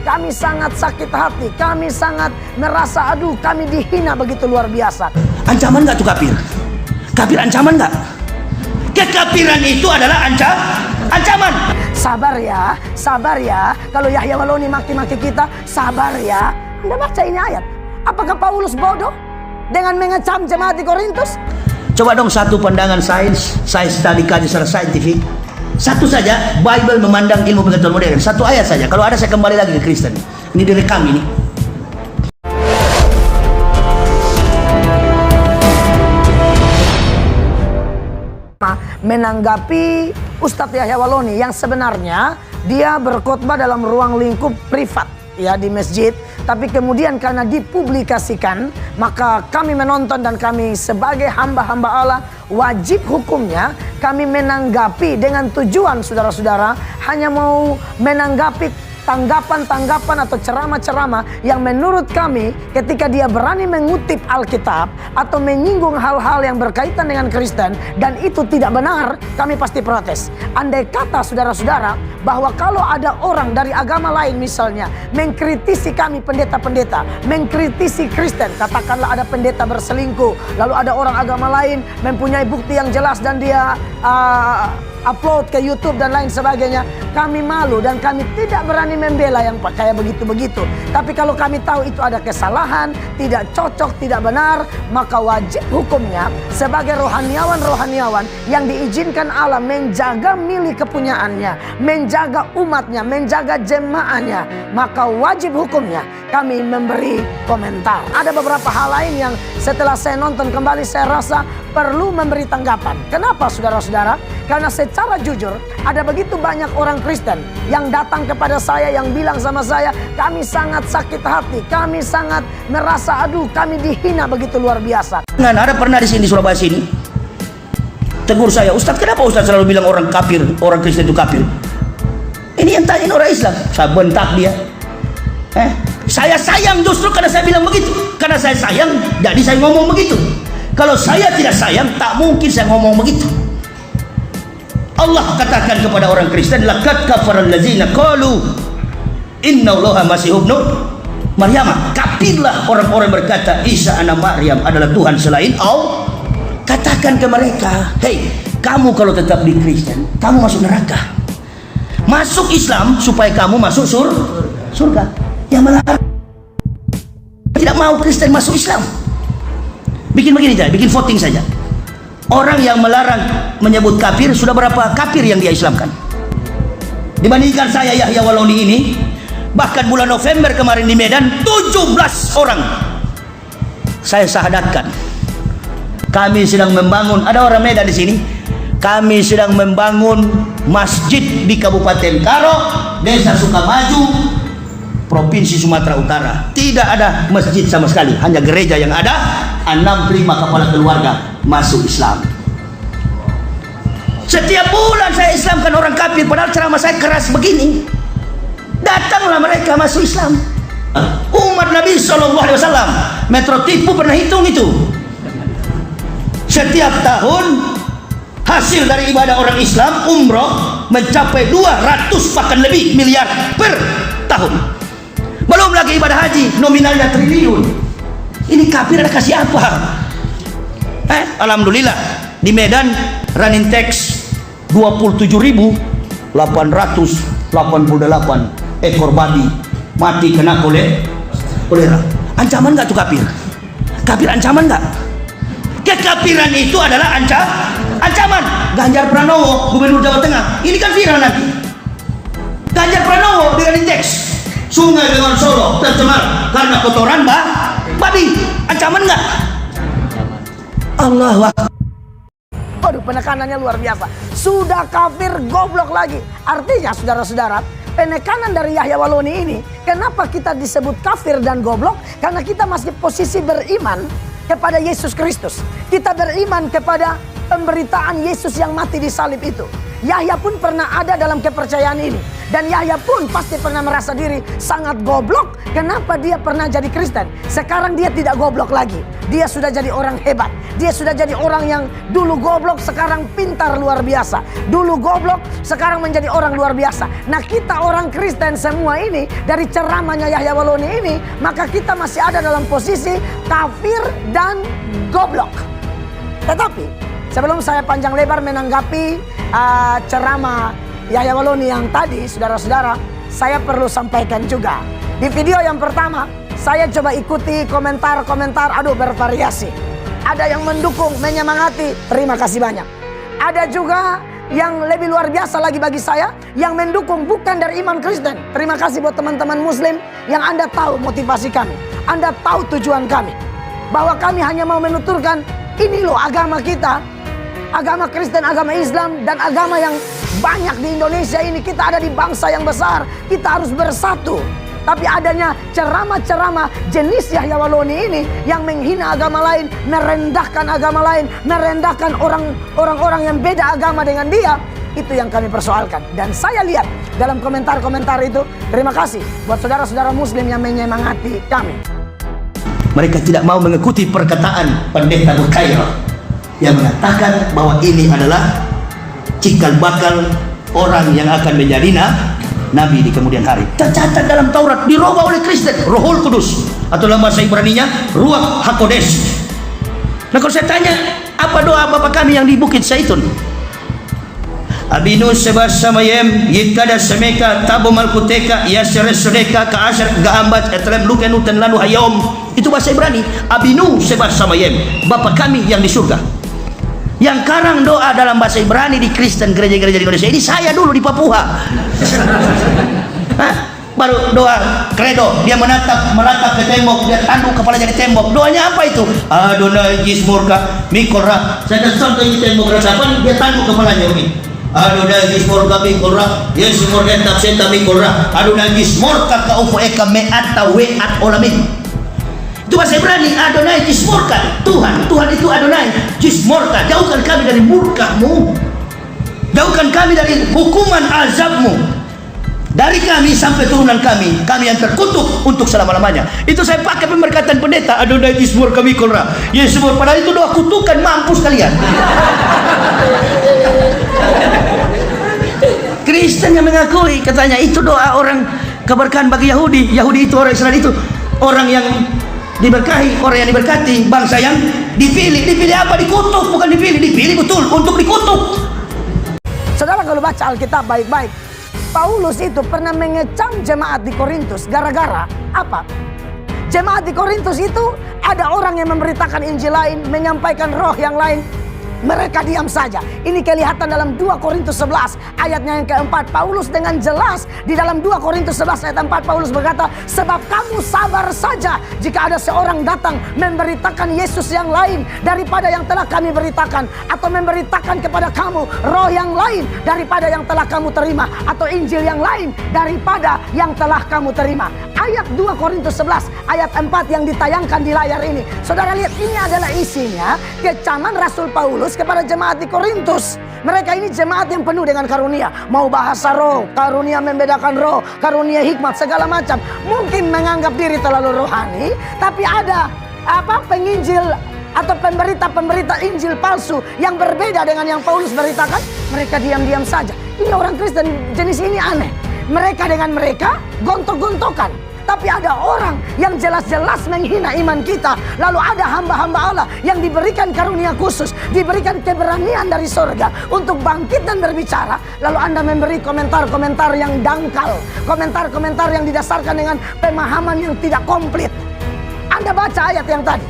Kami sangat sakit hati, kami sangat merasa aduh kami dihina begitu luar biasa. Ancaman nggak tuh kafir? Kafir ancaman nggak? Kekafiran itu adalah ancaman. Sabar ya. Kalau Yahya Waloni maki-maki kita, sabar ya. Anda baca ini ayat. Apakah Paulus bodoh dengan mengecam jemaat di Korintus? Coba dong satu pandangan sains, saya tadi kaji secara saintifik. Satu saja, Bible memandang ilmu pengetahuan modern. Satu ayat saja. Kalau ada saya kembali lagi ke Kristen. Ini direkam ini. Menanggapi Ustadz Yahya Waloni yang sebenarnya dia berkhotbah dalam ruang lingkup privat ya di masjid, tapi kemudian karena dipublikasikan maka kami menonton dan kami sebagai hamba-hamba Allah wajib hukumnya kami menanggapi dengan tujuan saudara-saudara hanya mau menanggapi tanggapan-tanggapan atau ceramah-ceramah yang menurut kami ketika dia berani mengutip Alkitab atau menyinggung hal-hal yang berkaitan dengan Kristen dan itu tidak benar, kami pasti protes. Andai kata saudara-saudara bahwa kalau ada orang dari agama lain misalnya mengkritisi kami pendeta-pendeta, mengkritisi Kristen, katakanlah ada pendeta berselingkuh, lalu ada orang agama lain mempunyai bukti yang jelas dan dia upload ke YouTube dan lain sebagainya, kami malu dan kami tidak berani membela yang kayak begitu-begitu. Tapi kalau kami tahu itu ada kesalahan, tidak cocok, tidak benar, maka wajib hukumnya sebagai rohaniawan-rohaniawan yang diizinkan Allah menjaga milik kepunyaannya, menjaga umatnya, menjaga jemaahnya, maka wajib hukumnya kami memberi komentar. Ada beberapa hal lain yang setelah saya nonton kembali saya rasa perlu memberi tanggapan. Kenapa saudara-saudara? Karena secara jujur ada begitu banyak orang Kristen yang datang kepada saya yang bilang sama saya, kami sangat sakit hati, kami sangat merasa aduh kami dihina begitu luar biasa. Ada pernah di sini Surabaya sini tegur saya, Ustadz kenapa Ustadz selalu bilang orang kafir, orang Kristen itu kafir? Ini yang tanyain orang Islam. Saya bentak dia. Saya sayang justru karena saya bilang begitu. Karena saya sayang, jadi saya ngomong begitu. Kalau saya tidak sayang, tak mungkin saya ngomong begitu. Allah katakan kepada orang Kristen, laqad kafaral ladzina qalu innallaha masih ibnu Maryam. Kafirlah orang-orang berkata Isa anak Maryam adalah Tuhan selain Allah. Katakan ke mereka, hei, kamu kalau tetap di Kristen, kamu masuk neraka. Masuk Islam supaya kamu masuk surga. Yang melarang tidak mau Kristen masuk Islam. Bikin begini saja, bikin voting saja. Orang yang melarang menyebut kafir, sudah berapa kafir yang dia Islamkan? Dibandingkan saya Yahya Waloni ini, bahkan bulan November kemarin di Medan 17 orang saya syahadatkan. Kami sedang membangun, ada orang Medan di sini. Kami sedang membangun masjid di Kabupaten Karo, Desa Sukamaju, Provinsi Sumatera Utara. Tidak ada masjid sama sekali, hanya gereja yang ada 65 kepala keluarga masuk Islam. Setiap bulan saya Islamkan orang kafir, padahal ceramah saya keras begini. Datanglah mereka masuk Islam. Umat Nabi SAW, Metro Tipu pernah hitung itu. Setiap tahun hasil dari ibadah orang Islam umroh mencapai 200 bahkan lebih miliar per tahun. Belum lagi ibadah haji nominalnya triliun. Ini kafir ada kasih apa? Alhamdulillah di Medan running tax 27.888 ekor babi mati kena kolera. Ancaman nggak tuh kafir? Kafir ancaman nggak? Kekafiran itu adalah ancaman. Ganjar Pranowo gubernur Jawa Tengah ini kan viral nanti. Ganjar Pranowo dengan indeks Sungai Bengawan Solo tercemar karena kotoran babi. Ancaman nggak? Allah. Waduh, penekanannya luar biasa. Sudah kafir goblok lagi. Artinya saudara-saudara, penekanan dari Yahya Waloni ini, kenapa kita disebut kafir dan goblok? Karena kita masih posisi beriman kepada Yesus Kristus. Kita beriman kepada pemberitaan Yesus yang mati di salib itu. Yahya pun pernah ada dalam kepercayaan ini. Dan Yahya pun pasti pernah merasa diri sangat goblok. Kenapa dia pernah jadi Kristen? Sekarang dia tidak goblok lagi. Dia sudah jadi orang hebat. Dia sudah jadi orang yang dulu goblok, sekarang pintar luar biasa. Dulu goblok, sekarang menjadi orang luar biasa. Nah, kita orang Kristen semua ini, dari ceramahnya Yahya Waloni ini, maka kita masih ada dalam posisi kafir dan goblok. Tetapi sebelum saya panjang lebar menanggapi ceramah Yahya Waloni yang tadi, saudara-saudara, saya perlu sampaikan juga. Di video yang pertama, saya coba ikuti komentar-komentar, bervariasi. Ada yang mendukung, menyemangati, terima kasih banyak. Ada juga yang lebih luar biasa lagi bagi saya, yang mendukung bukan dari iman Kristen. Terima kasih buat teman-teman Muslim yang Anda tahu motivasi kami. Anda tahu tujuan kami. Bahwa kami hanya mau menuturkan, ini loh agama kita. Agama Kristen, agama Islam, dan agama yang banyak di Indonesia ini. Kita ada di bangsa yang besar, kita harus bersatu. Tapi adanya ceramah-ceramah jenis Yahya Waloni ini yang menghina agama lain, merendahkan agama lain, merendahkan orang-orang yang beda agama dengan dia, itu yang kami persoalkan. Dan saya lihat dalam komentar-komentar itu, terima kasih buat saudara-saudara Muslim yang menyemangati kami. Mereka tidak mau mengikuti perkataan pendeta Bukairah yang mengatakan bahwa ini adalah cikal bakal orang yang akan menjadi nabi di kemudian hari. Tercatat dalam Taurat, dirubah oleh Kristen, Rohul Kudus, atau dalam bahasa Ibraninya Ruach HaKodesh. Nah, kalau saya tanya, apa doa Bapa kami yang di Bukit Zaitun? Abinu sebas samayem yikada semeka tabo malkuteka yaseres sodeka kaasar gahambat etlem lukenutan lanu hayom. Itu bahasa Ibrani. Abinu sebas samayem, Bapa kami yang di surga. Yang karang doa dalam bahasa Ibrani di Kristen gereja-gereja di Indonesia ini saya dulu di Papua. Baru doa kredo, dia menatap ke tembok, dia tanduk kepalanya di tembok. Doanya apa itu? Adonai Jismurka Mikolra. Saya kasih contoh ini tembok resapan, dia tanduk kepalanya ini. Adonai Jismurka Mikolra, Yesimur entap senta Mikolra. Adonai Jismurka kaufu eka me'ata we'at olamin. Itu bahasa Ibrani. Adonai Jismurka, Tuhan itu Adonai Jismurka. Jauhkan kami dari murka-Mu, jauhkan kami dari hukuman azab-Mu. Dari kami sampai turunan kami yang terkutuk untuk selama-lamanya. Itu saya pakai pemberkatan pendeta. Adonai Jismurka Mikolra, Yesimur. Padahal itu doa kutukan, mampus kalian. Kristen yang mengakui, katanya itu doa orang keberkahan bagi Yahudi. Yahudi itu, orang Israel itu orang yang diberkahi, orang yang diberkati, bangsa yang dipilih. Dipilih apa? Dikutuk, bukan dipilih. Dipilih betul untuk dikutuk. Saudara, kalau baca Alkitab baik-baik, Paulus itu pernah mengecam jemaat di Korintus gara-gara apa? Jemaat di Korintus itu ada orang yang memberitakan Injil lain, menyampaikan roh yang lain. Mereka diam saja. Ini kelihatan dalam 2 Korintus 11 ayatnya yang keempat. Paulus dengan jelas di dalam 2 Korintus 11 ayat 4 Paulus berkata, sebab kamu sabar saja jika ada seorang datang memberitakan Yesus yang lain daripada yang telah kami beritakan, atau memberitakan kepada kamu roh yang lain daripada yang telah kamu terima, atau Injil yang lain daripada yang telah kamu terima. Ayat 2 Korintus 11 ayat 4 yang ditayangkan di layar ini. Saudara lihat, ini adalah isinya kecaman Rasul Paulus kepada jemaat di Korintus. Mereka ini jemaat yang penuh dengan karunia. Mau bahasa roh, karunia membedakan roh, karunia hikmat, segala macam. Mungkin menganggap diri terlalu rohani, tapi ada penginjil atau pemberita-pemberita Injil palsu yang berbeda dengan yang Paulus beritakan. Mereka diam-diam saja. Ini orang Kristen jenis ini aneh. Mereka dengan mereka gontok-gontokan. Tapi ada orang yang jelas-jelas menghina iman kita. Lalu ada hamba-hamba Allah yang diberikan karunia khusus, diberikan keberanian dari surga untuk bangkit dan berbicara. Lalu Anda memberi komentar-komentar yang dangkal, komentar-komentar yang didasarkan dengan pemahaman yang tidak komplit. Anda baca ayat yang tadi,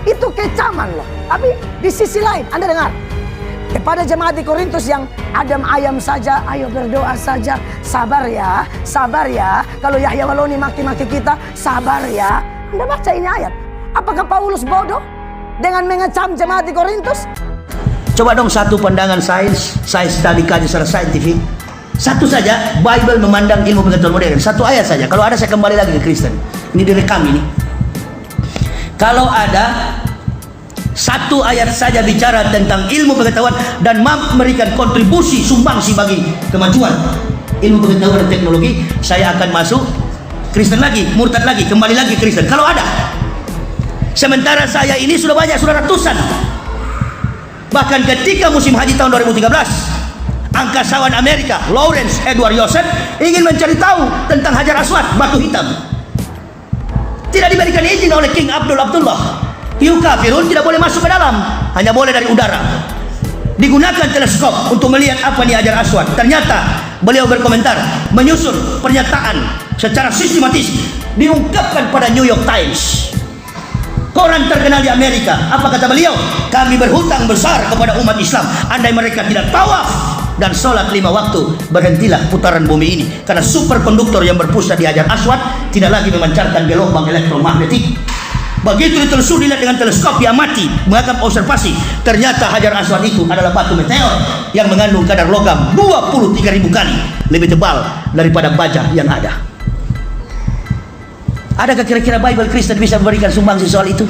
itu kecaman loh. Tapi di sisi lain Anda dengar, kepada jemaat di Korintus yang adem ayam saja, ayo berdoa saja, sabar ya, sabar ya. Kalau Yahya Waloni maki-maki kita, sabar ya. Anda baca ini ayat, apakah Paulus bodoh dengan mengecam jemaat di Korintus? Coba dong satu pandangan sains tadi kaji secara saintifik. Satu saja, Bible memandang ilmu pengetahuan modern. Satu ayat saja. Kalau ada, saya kembali lagi ke Kristen. Ini direkam ini. Kalau ada Satu ayat saja bicara tentang ilmu pengetahuan dan memberikan kontribusi sumbangsi bagi kemajuan ilmu pengetahuan dan teknologi, saya akan masuk Kristen lagi, murtad lagi, kembali lagi Kristen kalau ada. Sementara saya ini sudah banyak, sudah ratusan. Bahkan ketika musim haji tahun 2013, angkasawan Amerika Lawrence Edward Yosef ingin mencari tahu tentang Hajar Aswad, batu hitam. Tidak diberikan izin oleh King Abdullah. Hiu kafirun tidak boleh masuk ke dalam, hanya boleh dari udara. Digunakan teleskop untuk melihat apa di Hajar Aswad. Ternyata beliau berkomentar, menyusun pernyataan secara sistematis, diungkapkan pada New York Times, koran terkenal di Amerika. Apa kata beliau? Kami berhutang besar kepada umat Islam. Andai mereka tidak tawaf dan sholat 5 waktu, berhentilah putaran bumi ini, karena superkonduktor yang berpusat di Hajar Aswad tidak lagi memancarkan gelombang elektromagnetik. Begitu ditelusuri, dilihat dengan teleskop, diamati, melakukan observasi, ternyata Hajar Aswad itu adalah batu meteor yang mengandung kadar logam 23.000 kali lebih tebal daripada baja yang ada. Adakah kira-kira Bible Kristen bisa memberikan sumbangsi soal itu?